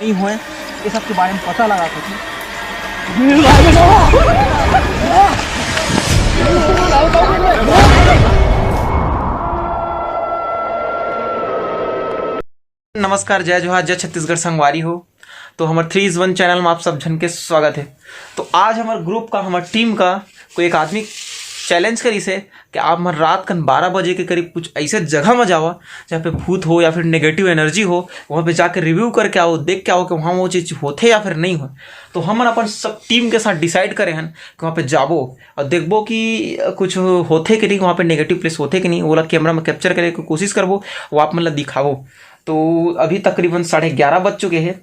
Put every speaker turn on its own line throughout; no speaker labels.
नहीं हुए, ये सब के बारे में पता लगा सकें। नमस्कार, जय जोहार, जय छत्तीसगढ़ संगवारी हो। तो हमारे 3 चैनल में आप सब झन के स्वागत है। तो आज हमारे ग्रुप का, हमारे टीम का कोई एक आदमी चैलेंज करी से कि आप हमारे रात कन 12 बजे के करीब कुछ ऐसे जगह में जाओ जहाँ पे भूत हो या फिर नेगेटिव एनर्जी हो, वहाँ पे जाकर रिव्यू करके आओ, देख के आओ कि वहाँ वो चीज़ होते या फिर नहीं हो। तो हम अपन सब टीम के साथ डिसाइड करे हैं कि वहाँ पे जाबो और देखबो कि कुछ होते कि नहीं, वहाँ पे नेगेटिव प्लेस होते कि नहीं, वो कैमरा में कैप्चर करे की कोशिश करबो, वो आप मतलब दिखावो। तो अभी तकरीबन 11:30 बज चुके हैं।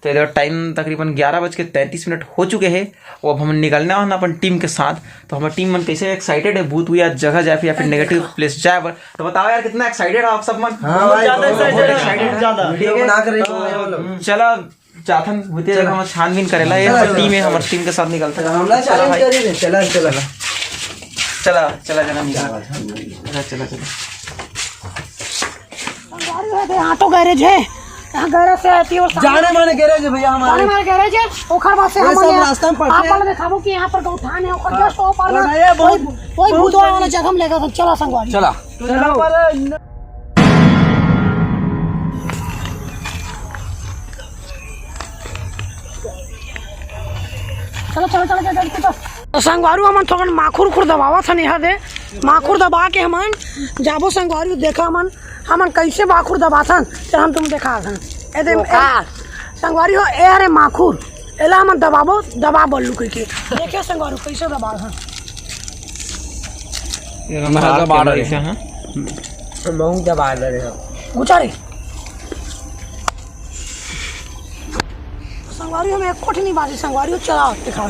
तो इधर टाइम तकरीबन 11:33 हो चुके हैं। और अब हम निकलना है अपन टीम के साथ। तो हमारी टीम मन कैसे एक्साइटेड है भूत हुई जगह जाए या फिर नेगेटिव प्लेस जाए। तो बताओ यार कितना एक्साइटेड है आप सब मन? चला जाथन भूतिया जगह में छानबीन करेला। ये हमारी टीम है, हमारी टीम के साथ निकलता है। चला
ऑटो गैरेज है, यहाँ गैरेज से आती है।
जाने माने गैरेज है भैया, हमारे
गैरेज है। ओखर बात से हम रास्ता में पड़ते दिखाबो कि यहाँ पर गौठान है। ओखर जस्ट ओ पार कोई भूत वाला जगह में लेगा। तो चला संगवारी,
चला
चलो तो संगवारू हमन थोड़ा माखुर दबावा था यहाँ दे। माखुर दबा के हमन जाबो संगवारू, देखा हमन कैसे माखुर दबाथन। चल हम तुम देखा संगवारी हो ए अरे माखुर एला हमन दबा बोलू के देखे संगवारू कैसे दबाथन।
बहुत दबा रहे हो
गुचारी संगवारी में एक कोठी नहीं बाजी। संगवारी चला दिखा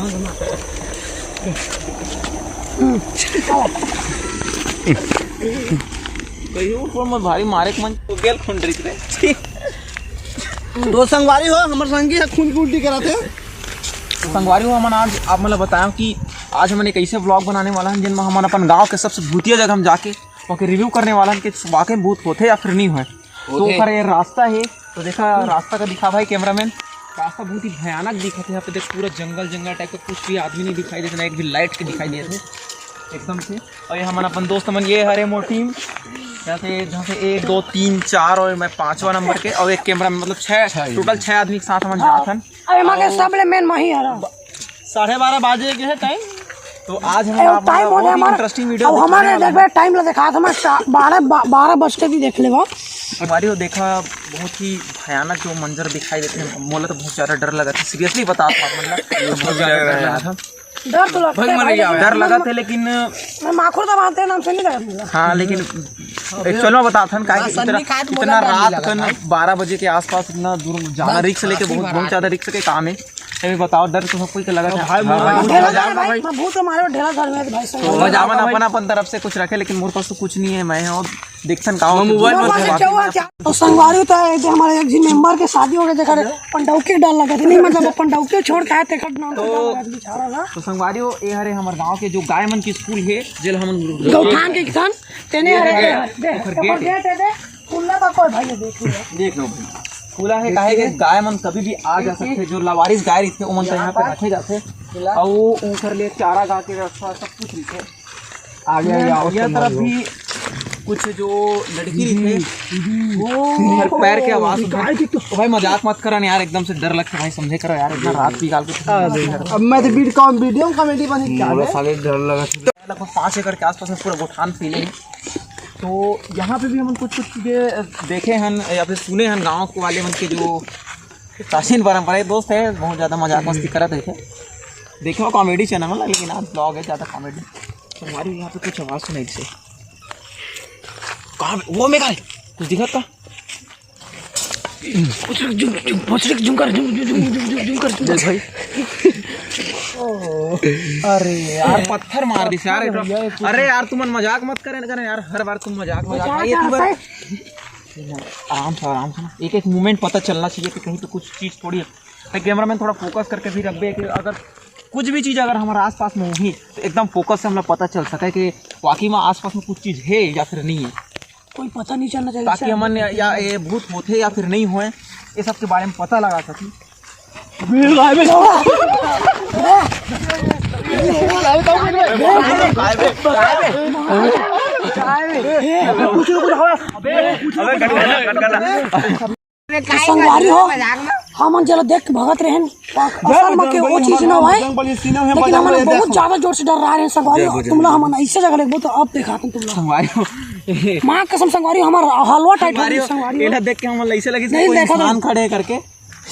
भारी मारे मन तो गेल खून रे।
दो संगवारी हो हमारे संगी है, खून की उल्टी कराते
संगवारी हो। हमन आज आप मतलब बताया कि आज हमने एक ऐसे व्लॉग बनाने वाला है जिनमें हम अपन गांव के सबसे भूतिया जगह हम जाके वहाँ रिव्यू करने वाला है कि वाकई भूत होते या फिर नहीं हुए। तो ये रास्ता है, तो देखा रास्ता का दिखा भाई कैमरामैन। रास्ता बहुत ही भयानक दिखा था। यहाँ पे देख पूरा जंगल टाइप का, कुछ भी आदमी नहीं दिखाई देते, ना एक भी लाइट के दिखाई दे थे एकदम से। और ये हमारा अपन दोस्त मन, ये हरे मोर टीम जहाँ से 1 2 3 4 और मैं 5वां नंबर के, और एक कैमरा में मतलब 6 टोटल 6 आदमी के साथ हम जाथन।
मेन वही है
12:30 बजे के है टाइम।
तो आज हम इंटरेस्टिंग वीडियो
हमारे टाइम ला देखा था। 12 बज के भी देख ले
हमारी वो देखा, बहुत ही भयानक जो मंजर दिखाई देते हैं। मोला तो बहुत ज़्यादा डर लगा था, सीरियसली बता मतलब डर लगा था। लेकिन
माखुर दबाते नाम से नहीं लगा।
हाँ, लेकिन एक्चुअल में बताता इतना रात कन 12 बजे के आसपास इतना दूर जाना रिक्स लेके बहुत ज़्यादा रिक्स के काम है। बताओ, डर तो सब कोई लगा था। अपन अपन तरफ से कुछ रखे, लेकिन मोर पास तो कुछ नहीं है। मैं और देखसन का
संगवारी तो हमारे एक मेंबर के शादी हो गए, देखा पंडौके डर लगा था। नहीं मतलब पंडौके छोड़ के आए थे
तो संगवारी हो ये हरे हमारे गांव के जो गाय मन की स्कूल है, जेल हम
गौठान के किसान तेने
देख लो खुला है। काहे के गाय मन कभी भी आ जा सकते, जो लावारिस गाय रहते उमन तो यहाँ पे रखे जाते और वो ऊपर ले चारा गा के व्यवस्था सब कुछ रहते। आगे यह तरफ भी कुछ जो लड़की रहते वो पैर के आवाज। तो भाई मजाक मत करा यार, एकदम से डर लगता है भाई, समझे करो यार। इतना रात निकाल के
अब मैं तो वीडियो कॉमेडी बनी क्या
डर लगा। लगभग 5 एकड़ के आसपास में पूरा गोठान फैले है। तो यहाँ पे भी हम कुछ चीज़ें देखे हैं या फिर सुने हैं गाँव वाले मन के जो प्राचीन परंपरा दोस्त है, बहुत ज़्यादा मजाक मस्ती करते थे। देखे वो कॉमेडी चैनल है, लेकिन आज ब्लॉग है ज़्यादा कॉमेडी। तो हमारी यहाँ पे कुछ आवाज़ सुनाई से कहाँ वो में कुछ दिखा था। भाई अरे यार पत्थर मार दी यार। अरे यार तुम मजाक मत करे यार, हर बार तुम मजाक आराम से एक मोमेंट पता चलना चाहिए कि कहीं पे कुछ चीज़ थोड़ी है। कैमरा मैन थोड़ा फोकस करके भी रख दे कि अगर कुछ भी चीज़ अगर हमारे आसपास में होगी तो एकदम फोकस से हमें पता चल सके कि वाकई में आसपास में कुछ चीज़ है या फिर नहीं है।
कोई पता नहीं चलना चाहिए
ताकि हमन या ये भूत होते या फिर नहीं हुए ये सब के बारे में पता लगा सकी।
संगवारी हो हमन जरा देख के भगत रहन असल में के वो चीज ना है, लेकिन हमन बहुत ज्यादा जोर से डर रहा है संगवारी। तुमला हमन ऐसे जगह लगबो तो अब देखा तुमला
संगवारी
मां कसम संगवारी हमार हलवा टाइप संगवारी
एला देख के हमन ऐसे लगी कोई इंसान खड़े करके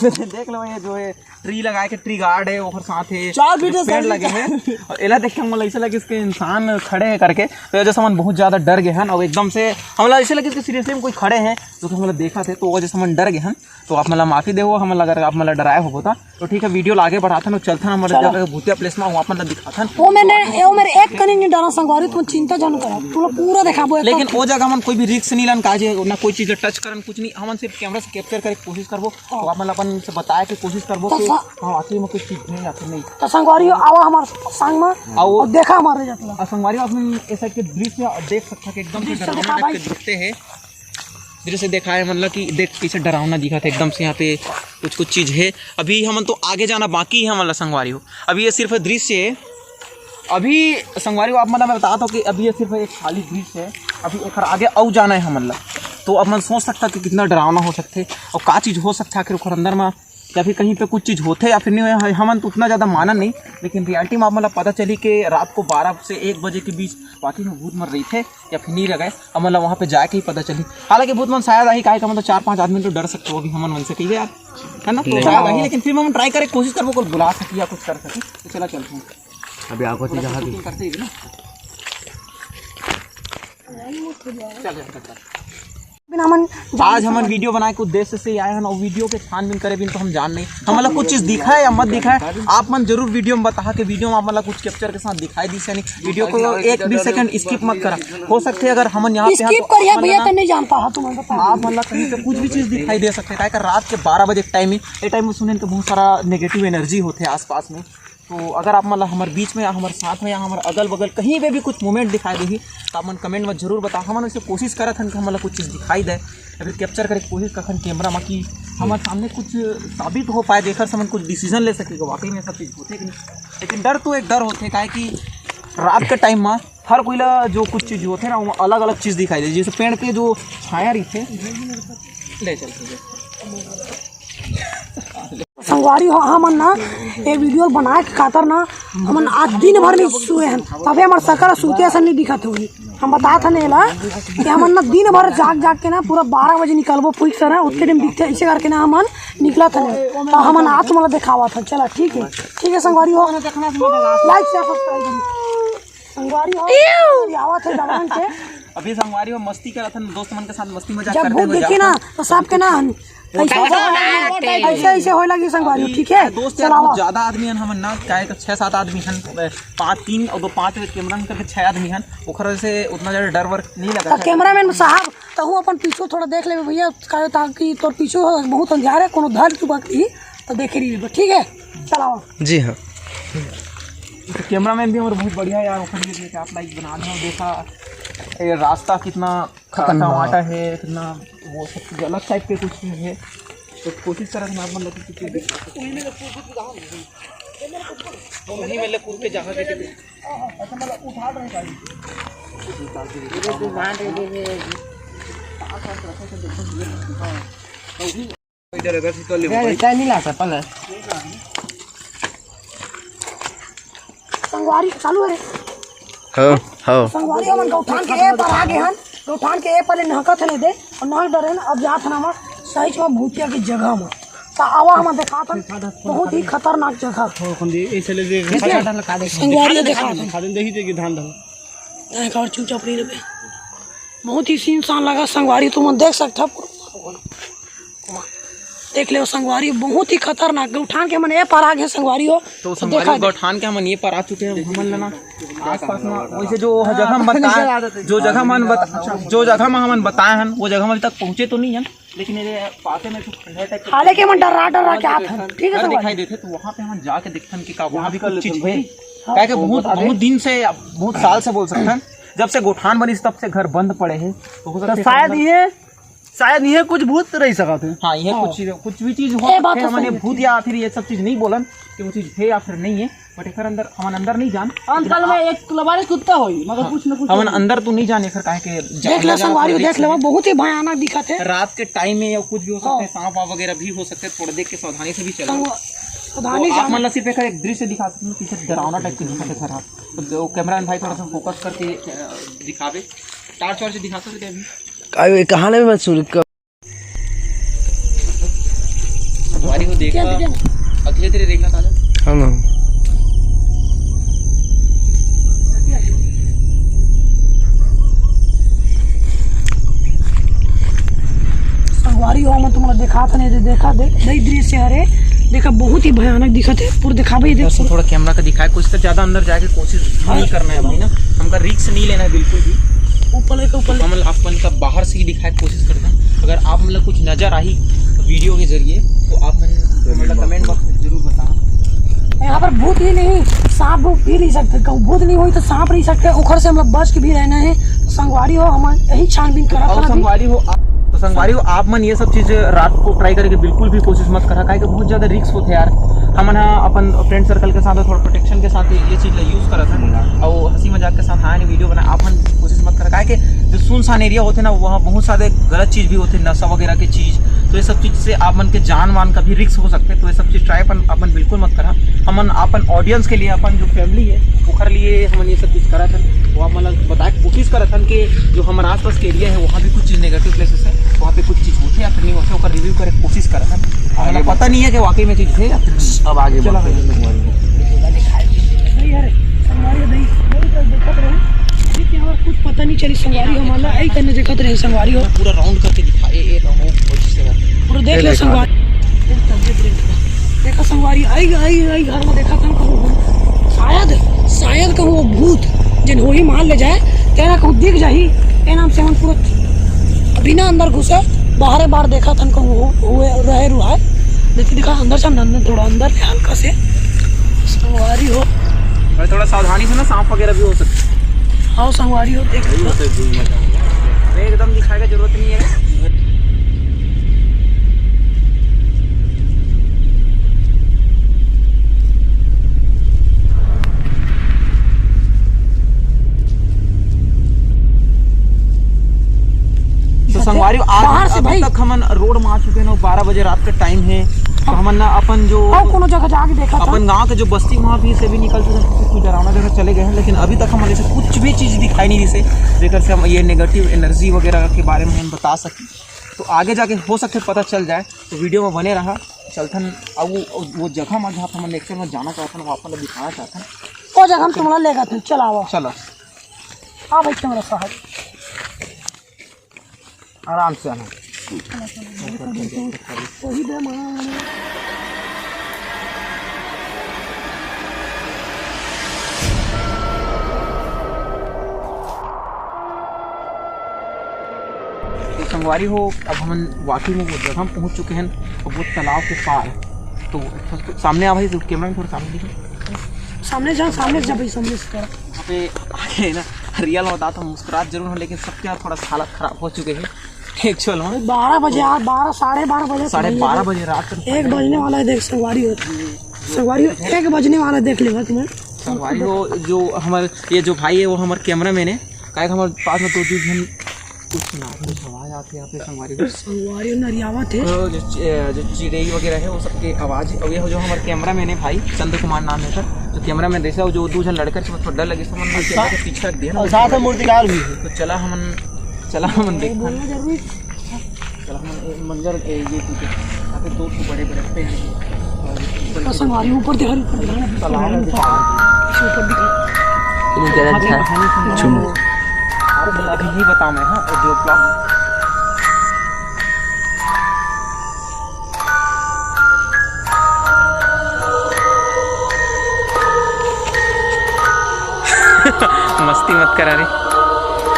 देख लो। ये जो है ट्री लगाए के ट्री गार्ड है और साथ है
4 मीटर
पेड़ लगे हैं और एला देख के हम ऐसे लगे इसके इंसान खड़े हैं करके, तो जैसे हम बहुत ज्यादा डर गए हैं और एकदम से हम ऐसे लगे इसके सीरियसली में कोई खड़े हैं जो कि हम देखा थे, तो जैसे हम डर गए हैं। तो आप मतलब माफी दे हम अगर आप मतलब डराए हो था तो ठीक है, वीडियो आगे बढ़ाता चलता हमारे जगह भूतिया प्लेस में वहाँ मतलब दिखाता
वो मेरे एक कनी नहीं डरा संगवारी, तुम चिंता जान करा तुम पूरा दिखाबो।
लेकिन वो जगह हम कोई भी रिस्क नहीं लन काजे ना कोई चीज टच करन कुछ नहीं, हम सिर्फ कैमरा से कैप्चर करे कोशिश करबो तो आप मतलब अपन से बताया कि कोशिश करबो कि हां आखिर में कुछ चीज नहीं आखिर नहीं
तो संगवारी आवा हमार संग में और देखा हमारे जतला
संगवारी आपने ऐसा के दृश्य देख सकता कि एकदम से डरावना टाइप के दिखते हैं। दृश्य देखा है मतलब कि देख कैसे डरावना दिखा था एकदम से। यहाँ पे कुछ चीज़ है, अभी हम तो आगे जाना बाकी है मतलब संगवारी हो। अभी ये सिर्फ दृश्य है, अभी संगवारी हो आप मतलब मैं बताता हूँ कि अभी ये सिर्फ एक खाली दृश्य है, अभी एक आगे और जाना है हम मतलब। तो अब मैं सोच सकता कि कितना डरावना हो सकते और क्या चीज़ हो सकता है आखिर अंदर में, या फिर कहीं पे कुछ चीज़ होते या फिर नहीं है। हमन तो उतना ज़्यादा माना नहीं, लेकिन रियलिटी में आप मतलब पता चली कि रात को 12 से 1 बजे के बीच वाकई में भूत मर रही थे या फिर नहीं रह गए। अब मतलब वहाँ पे जाके ही पता चली। हालांकि भूत मन शायद आई का मतलब 4-5 आदमी तो डर सकते हो अभी हमन मन से कही यार है ना, तो शायद आई, लेकिन फिर हम ट्राई करें कोशिश कर वो कोई बुला सकी या कुछ कर सके। तो चला चलते हैं
अभी आगो चीज
करते ही ना चल। आज हम वीडियो बनाए के उद्देश्य से आए हैं और वीडियो के छानबीन करे भी तो हम जान नहीं हम मतलब कुछ चीज दिखा है या मत दिखा है। आप मन जरूर वीडियो में बता के वीडियो में आप मतलब कुछ कैप्चर के साथ दिखाई दी से नहीं, वीडियो को 1-20 सेकंड स्किप मत करा। हो सकते है अगर हम यहाँ पे
स्किप करिए भैया तो नहीं जान पा तुम
आप मतलब कहीं पे कुछ भी चीज दिखाई दे सकते है। रात के 12 बजे टाइम में ये टाइम में सुने तो बहुत सारा नेगेटिव एनर्जी होते हैं आसपास में। तो अगर आप मतलब हमारे बीच में या हमारे साथ में या हमारे अगल बगल कहीं पे भी कुछ मोमेंट दिखाई देगी तो आप मन कमेंट में जरूर बताओ। हम वैसे कोशिश करा था कि हम मतलब कुछ चीज़ दिखाई दे या फिर कैप्चर करे कोशिश कर कैमरा में कि हमारे सामने कुछ साबित हो पाए, देखकर समझ कुछ डिसीजन ले सके वाकई में सब चीज़ होते कि नहीं। लेकिन डर तो एक डर होते है कि रात के टाइम में हर कोई जो कुछ चीज़ होते हैं ना वो अलग अलग चीज़ दिखाई दे, जैसे पेड़ के जो छाया रही थे ले चलते
संगवारी हो हमन ना ये वीडियो बनाए के खातर ना हमन आज दिन भर नहीं सोए हैं, तबे हमार सकल सूते ऐसा नहीं दिखत हुई। हम बता था नहीं ला कि हमन ना दिन भर जाग के ना पूरा 12 बजे निकलबो फुक से ना उतने टाइम दिखते ऐसे करके ना हमन निकला था तो हमन आज मतलब दिखावा था। चला ठीक है संगवारी हो लाइक शेयर सब्सक्राइब करिए। संगवारी हो आवत है जवान के
अभी संगवारी हो मस्ती कर रहा था दोस्त मन के साथ मस्ती मजाक
जब भूत देखी ना तो सबके ना ऐसे हो लगी संगवारी ठीक है।
दोस्त यार बहुत ज्यादा आदमी हैं हम ना क्या 6-7 आदमी हैं, 5-3 और 2-5 कैमरा में करके 6 आदमी हैं, ओखर से उतना ज्यादा डर वर्क नहीं लगा।
कैमरा मैन साहब तो हूँ अपन पीछू थोड़ा देख ले भैया ताकि तोर पीछू बहुत अंधार है कोनो धर चुकी तो देखे रही ठीक है। चलाओ
जी हाँ।
तो कैमरा मैन भी हमारे बहुत बढ़िया है यार, ओखर के आप लाइक बना दो। देखा ये रास्ता कितना खतरनाक है, कितना वो सब अलग टाइप के कुछ है, तो कोशिश करा था मतलब कि कुछ वही मेरे कूद के जगह के ऐसा मतलब उठा रहे गाड़ी इधर इधर से तो ले
नहीं ला सकता
संगवारी चालू है।
हाँ
संगवारी हमन गौठान के ए पर आगे हन गौठान के ए पर नहकत नहीं दे और ना डरे ना अब जात ना सही में भूतिया की जगह में तो आवा हम देखा था बहुत ही खतरनाक जगह संगवारी देखा था चुपचाप नहीं रहे बहुत ही सीनसान लगा संगवारी तुम देख सकता देख ले संगवारी बहुत ही खतरनाक गौठान के मन ये पर आगे संगवारी हो
तो संगवारी गौठान के मन ये पर आ चुके हैं हमन लेना आसपास में वैसे जो जगह हम बताए जो जगह में हमन बताए हैं वो जगह में अभी तक पहुंचे तो नहीं है, लेकिन ये पाते में कुछ
हालांकि मन डरा के आते हैं ठीक है
दिखाई देते तो वहाँ पे हम जाके देखते हैं कि वहाँ भी कुछ चीज है क्या कि बहुत दिन से बहुत साल से बोल सकते हैं जब से गौठान बनी तब से घर बंद पड़े हैं तो शायद ये
शायद ये कुछ भूत रह सका थे।
हाँ ये कुछ भी चीज हो
ये बात तो
हमने
सही है।
भूत या फिर ये सब चीज नहीं बोलन कि वो चीज है या फिर नहीं है, बट एक अंदर हम अंदर नहीं जान
अंकल में एक लबारी कुत्ता होई मगर कुछ न कुछ
हम अंदर तो नहीं जाने फिर काहे के
देख लो संगवारी देख लो बहुत ही भयानक दिखत है।
रात के टाइम में या कुछ भी हो सकता है, सांप वाप वगैरह भी हो सकते हैं, थोड़ा देख के सावधानी से भी चलो।
सावधानी
तो आप
जाना।
मतलब सिर्फ एक दृश्य दिखा सकते हैं, पीछे डरावना टाइप के दिखा सर आप तो कैमरा भाई थोड़ा सा फोकस करके दिखावे, टार्च वार्च दिखा सकते हैं अभी
कहां में सुन
संगवारी को देखा अगले तेरे देखना था
हां
संगवारी हो मैं तुम्हारा देखा था नहीं देखा देख नहीं दृश्य हरे देखा बहुत ही भयानक दिखत है पूरा दिखावे देख
बस थोड़ा कैमरा का दिखाए, कुछ तो ज्यादा अंदर जाके कोशिश नहीं करना है भाई ना, हमका रिस्क नहीं लेना है बिल्कुल भी।
ऊपर
हम अपन का बाहर से ही दिखाए कोशिश करते हैं। अगर आप मतलब कुछ नजर आई वीडियो के जरिए तो आप मतलब कमेंट बॉक्स में जरूर बताना।
यहाँ पर भूत ही नहीं सांप भी रह सकते, कहूँ भूत नहीं हुई तो सांप रह सकते, उखर से हम लोग बच के भी रहना है। तो संगवारी हो हम यही छानबीन करा
और संगवारी हो तो संगवारी हो आप मन ये सब चीज रात को ट्राई करके बिल्कुल भी कोशिश मत करा, काहे कि बहुत ज्यादा रिस्क होते यार। हम ना अपन फ्रेंड सर्कल के साथ थोड़ा प्रोटेक्शन के साथ ये चीज यूज करा था और हंसी मजाक के साथ हाँ वीडियो बना, आप मन कोशिश मत करा, काहे कि जो सुनसान एरिया होते ना वहाँ बहुत सारे गलत चीज भी होते, नशा वगैरह की चीज, तो ये सब चीज से आप मन के जान वान का भी रिस्क हो सकते हैं। तो ये सब चीज ट्राई अपन बिल्कुल मत करा। हम अपन ऑडियंस के लिए अपन जो फैमिली है ओखर लिए हम ये सब चीज करा था, वो आप मतलब बताए कोशिश करा था कि जो हमारे आसपास के एरिया है वहाँ भी कुछ चीज नेगेटिव प्लेसेस है, वहाँ पे कुछ चीज होती है या फिर नहीं होती, उसका रिव्यू करे कोशिश करा था। मतलब पता नहीं है कि वाकई में चीज है या फिर नहीं।
अब आगे
चलो
कुछ पता नहीं चली संगवारी हमारा यही करने देखत रहे संगवारी हो
पूरा राउंड करके दिखा ए राउंड कोशिश करा
पूरा देख ले संगवारी देखा संगवारी आई घर में देखा था शायद कहूँ वो भूत जिन हो ही मान ले जाए तेरा कहूँ दिख जाही ए नाम से हम पूरा बिना अंदर घुसे बाहर देखा था कहूँ हुए रहे रुआ देखिए दिखा अंदर से अंदर थोड़ा अंदर हल्का से संगवारी हो
थोड़ा सावधानी से ना सांप वगैरह भी हो सकते हैं।
हाँ संगवारी हो देख
एकदम दिखाने की जरूरत नहीं है। तो संगवारी
बाहर
आज
से
अभी
भाई
तक हम रोड में आ चुके हैं, 12 बजे रात का टाइम है। तो हम ना अपन जो
कोनो जगह जाके देखा था
अपन गांव के जो बस्ती वहाँ भी से भी निकल चुके हैं, कुछ डरावना जगह चले गए हैं, लेकिन अभी तक हमारे से कुछ भी चीज़ दिखाई नहीं दी से जेकर से हम ये नेगेटिव एनर्जी वगैरह के बारे में हम बता सकें। तो आगे जाके हो सकते पता चल जाए, तो वीडियो में बने रहा चलथन। अब वो जगह में जहाँ हम एक्चुअल में जाना चाहते हैं, वहाँ पर दिखाना चाहते हैं,
वो जगह हम तुम्हारा लेगा तुम चलाओ
चलो
हाँ भाई तुम्हारा साहब
आराम से आना।
वही दे मां
तो संगवारी हो अब हम वाकई में वो जगह पहुँच चुके हैं और वो तालाब के पार है। तो सामने आ भाई कैमरा में थोड़ा सामने दिखे,
सामने जा भाई सामने से कर
वहाँ पे आगे ना रियल में बताता हूँ मुस्कुराहट जरूर हो, लेकिन सबके यहाँ थोड़ा हालत खराब हो चुके हैं एक्चुअल में।
12 बजे यार 12 बजे
12:30 बजे रात को
1 बजने वाला है। देख संगवारी हो 1 बजने वाला है, देख लेगा तुम्हें
संगवारी हो। जो हमारे ये जो भाई है वो हमारे कैमरा मैन है, काहे हमारे पास में 2-3 जन कुछ आवाज़ आती है यहाँ पे संगवारी को।
संगवारी नरियावा थे
जो चिड़ई वगैरह है वो सबके आवाज़। और ये जो हमारे कैमरा मैन है भाई चंद्र कुमार नाम है सर, जो कैमरा मैन जैसा जो 2 जन लड़कर से थोड़ा डर लगे सब हमने पीछे रख दिया ना,
साथ में मूर्तिकार भी है।
तो चला हम देखा चला हम मंजर ये यहाँ पे 2 बड़े बड़े पेड़
तो संगवारी ऊपर दिखा
तालाब है, अभी ही बताऊँ मैं। हाँ जो प्लॉट मस्ती मत करा रे,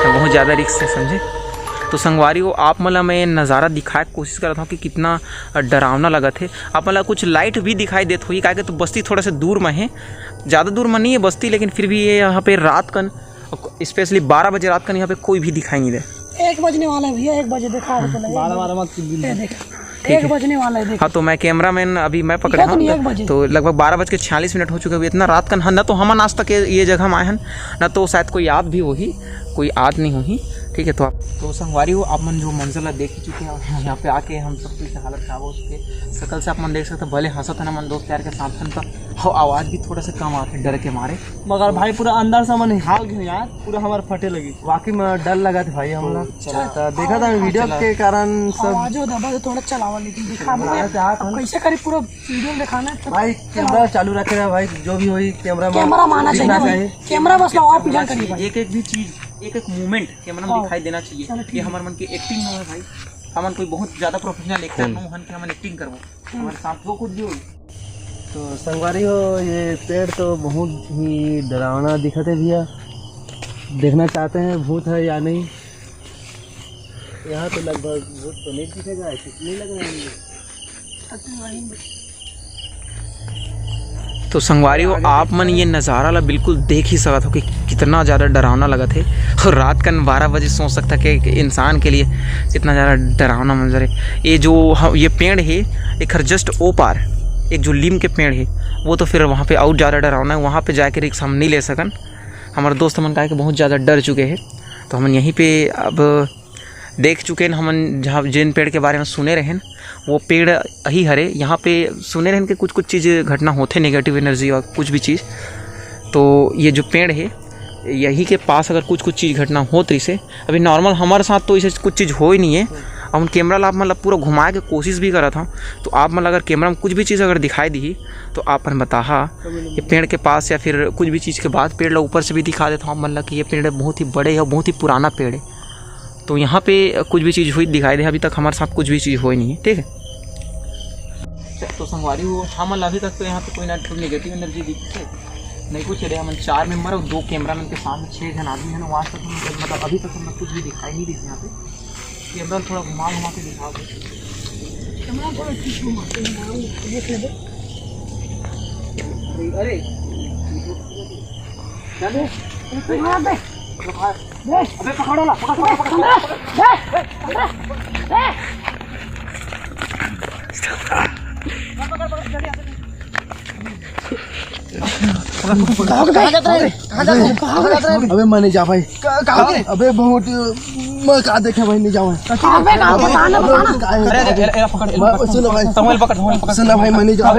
बहुत ज़्यादा रिस्क है समझे। तो संगवारी को आप मतलब मैं नज़ारा दिखाए कोशिश कर रहा था कि कितना डरावना लगा थे। आप मतलब कुछ लाइट भी दिखाई देती हुई, क्या तो बस्ती थोड़ा सा दूर में है, ज़्यादा दूर में नहीं है बस्ती, लेकिन फिर भी ये यहाँ पे रात का स्पेशली 12 बजे रात का यहाँ पे कोई भी दिखाई नहीं दे।
1 बजने वाला है भैया, 1 बजे देखा है पहले।
12 मत
ये देख 1 बजने वाला है, देख।
हाँ, तो मैं कैमरामैन अभी मैं पकड़े
तो नहीं, 1 बजे।
हूँ, तो लगभग 12:46 हो चुके हैं। इतना रात का न तो हम आज तक ये जगह में आए हैं, न तो शायद कोई याद भी वही कोई याद नहीं हुई। ठीक है, तो संगवारी हो, आप मन जो मंजिला देख ही चुके हैं। यहाँ पे आके हम सब की हालत खराब हो उसके शकल से आप मन देख सकते हैं। भले हंसत है ना मन दोस्त यार के साथ का, आवाज़ भी थोड़ा सा कम आते डर के मारे,
मगर भाई पूरा अंदर से मन हाल गए यार, पूरा हमारे फटे लगी। वाकई में डर लगा था भाई हमला। देखा था वीडियो के कारण सब
आवाज़ो दबा थोड़ा चलावा, लेकिन दिखा कैसे करी पूरा वीडियो दिखाना है।
भाई कैमरा चालू रखे रहा भाई, जो भी हुई
कैमरा माना चाहिए, कैमरा बस लगाओ पीछा करिए।
एक भी चीज़, एक मूवमेंट कैमरा में दिखाई देना चाहिए। ये हमारे मन की एक्टिंग में है भाई। हमन कोई बहुत ज़्यादा प्रोफेशनल एक्टर न हन कि हम एक्टिंग करबो, हमारे साथ वो कुछ भी हो।
तो संगवारी हो, ये पेड़ तो बहुत ही डरावना दिखते है भैया। देखना चाहते हैं भूत है या नहीं। यहाँ तो लगभग भूत तो नहीं दिखेगा, कितने लग रहे हैं।
तो संगवारी हो, आप मन ये नज़ारा ला बिल्कुल देख ही सकत हो कि कितना ज़्यादा डरावना लगा थे। और रात का 12 बजे सोच सकता कि एक इंसान के लिए कितना ज़्यादा डरावना मंजर है। ये पेड़ है एक जस्ट ओ पार, एक जो लीम के पेड़ है वो तो फिर वहाँ पे और ज़्यादा डरावना है। वहाँ पे जाके रिक्स हम नहीं ले सकन। हमारे दोस्त मन कहा कि बहुत ज़्यादा डर चुके हैं, तो हम यहीं पे अब देख चुके हैं। हम जहाँ जिन पेड़ के बारे में सुने रहें वो पेड़ ही हरे, यहाँ पे सुने रहें कि कुछ चीज़ घटना होते, नेगेटिव एनर्जी और कुछ भी चीज़। तो ये जो पेड़ है यही के पास अगर कुछ चीज़ घटना होती से, अभी नॉर्मल हमारे साथ तो इसे कुछ चीज़ हो ही नहीं है। हम कैमरा ला मतलब पूरा घुमाए के कोशिश भी करा था, तो आप मतलब अगर कैमरा में कुछ भी चीज़ अगर दिखाई दी तो आप बता ये पेड़ के पास या फिर कुछ भी चीज़ के बाद पेड़ ला ऊपर से भी दिखा देता हूँ। मतलब कि ये पेड़ बहुत ही बड़े है, बहुत ही पुराना पेड़ है। तो यहाँ पे कुछ भी चीज़ हुई दिखाई दे, अभी तक हमारे साथ कुछ भी चीज़ हुई नहीं है। ठीक है, तो संगवारी हो, हम अभी तक तो यहाँ पे कोई ना कोई नेगेटिव एनर्जी दिखती नहीं कुछ है। हम 4 मेंबर और 2 कैमरामैन के साथ 6 जन आदमी हैं। आज तक मतलब अभी तक हमें कुछ भी दिखाई नहीं दी यहाँ पे। कैमरा थोड़ा घुमा के दिखा दो। अरे अबे पकड़ो ला,
अबे मैं नहीं जा भाई। अबे बहुत मैं कहा देखे भाई, नहीं जाऊँ। सुनो भाई मैं नहीं जा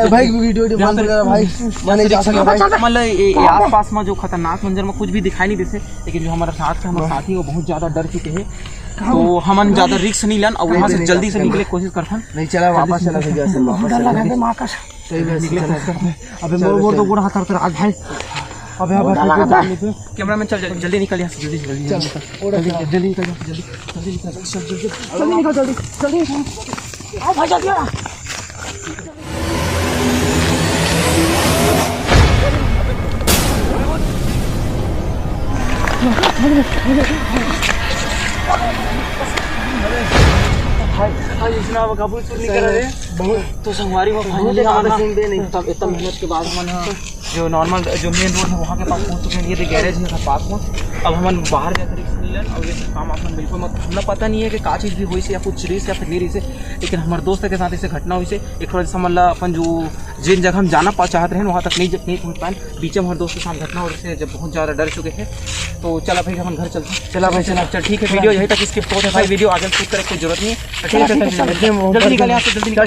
भाई, वीडियो बंद कर भाई, मैं नहीं जा सकता भाई।
मतलब आस पास में जो खतरनाक मंजर में कुछ भी दिखाई नहीं देते, लेकिन जो हमारे साथ हमारे साथी वो बहुत ज़्यादा डर चुके हैं। तो हम ज़्यादा रिस्क नहीं लेन और वहाँ से जल्दी से निकले कोशिश करते हैं।
नहीं चला वापस चला अबे मोर तो पूरा हाथ आज भाई। अबे
कैमरा में चल जल्दी निकल यहाँ से, जल्दी
कबूल नहीं कर रहे
बहुत। तो संगवारी वो फाइनली इतना मेहनत के बाद हम जो नॉर्मल जो मेन रोड है वहाँ के पास पहुँच चुके हैं। ये गैरेज है पास में। अब हम बाहर जाकर रिक्स नहीं लें और ये काम आप बिल्कुल मत। हमें पता नहीं है कि का चीज़ भी हुई से या कुछ रिस या फिर नहीं रही से, लेकिन हमारे दोस्त के साथ इसे घटना हुई से एक थोड़ा सा मतलब अपन जो जिन जगह हम जाना चाहते हैं वहाँ तक नहीं पहुँच पाए। बीच में हमारे दोस्त के साथ घटना और इससे जब बहुत ज़्यादा डर चुके थे। तो चला भाई हम घर चलते हैं। चला भाई चला चल ठीक है, वीडियो यहीं तक स्किप होते भाई। वीडियो आगे शूट करने की जरूरत नहीं है। जल्दी निकल यहाँ से, जल्दी निकल।